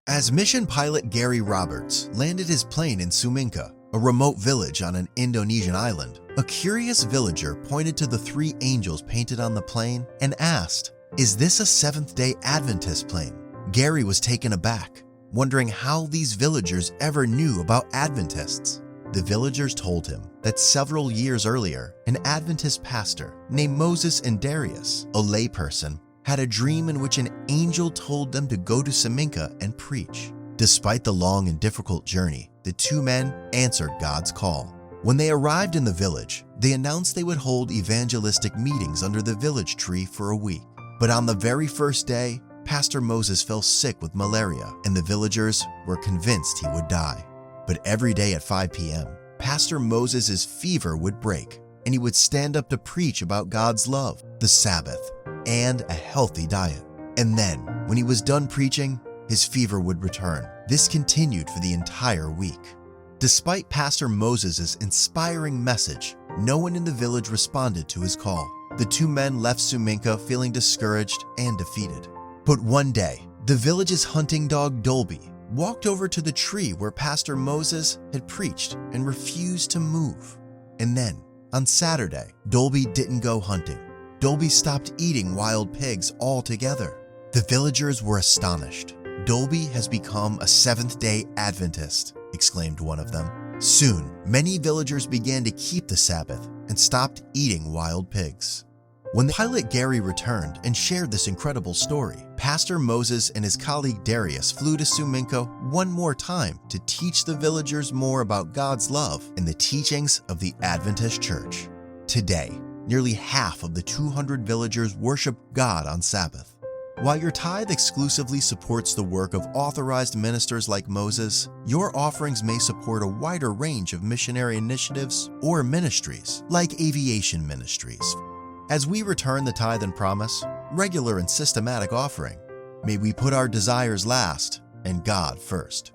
As mission pilot Gary Roberts landed his plane in Suminka, a remote village on an Indonesian island, a curious villager pointed to the three angels painted on the plane and asked, "Is this a Seventh-day Adventist plane?" Gary was taken aback, wondering how these villagers ever knew about Adventists. The villagers told him that several years earlier, an Adventist pastor named Moses and Darius, a layperson, had a dream in which an angel told them to go to Saminka and preach. Despite the long and difficult journey, the two men answered God's call. When they arrived in the village, they announced they would hold evangelistic meetings under the village tree for a week. But on the very first day, Pastor Moses fell sick with malaria, and the villagers were convinced he would die. But every day at 5 p.m., Pastor Moses' fever would break, and he would stand up to preach about God's love, the Sabbath, and a healthy diet. And then, when he was done preaching, his fever would return. This continued for the entire week. Despite Pastor Moses' inspiring message, no one in the village responded to his call. The two men left Suminka feeling discouraged and defeated. But one day, the village's hunting dog Dolby walked over to the tree where Pastor Moses had preached and refused to move. And then, on Saturday, Dolby didn't go hunting. Dolby stopped eating wild pigs altogether. The villagers were astonished. "Dolby has become a Seventh-day Adventist," exclaimed one of them. Soon, many villagers began to keep the Sabbath and stopped eating wild pigs. When the pilot Gary returned and shared this incredible story, Pastor Moses and his colleague Darius flew to Suminka one more time to teach the villagers more about God's love and the teachings of the Adventist Church. Today, nearly half of the 200 villagers worship God on Sabbath. While your tithe exclusively supports the work of authorized ministers like Moses, your offerings may support a wider range of missionary initiatives or ministries, like aviation ministries. As we return the tithe and promise, regular and systematic offering, may we put our desires last and God first.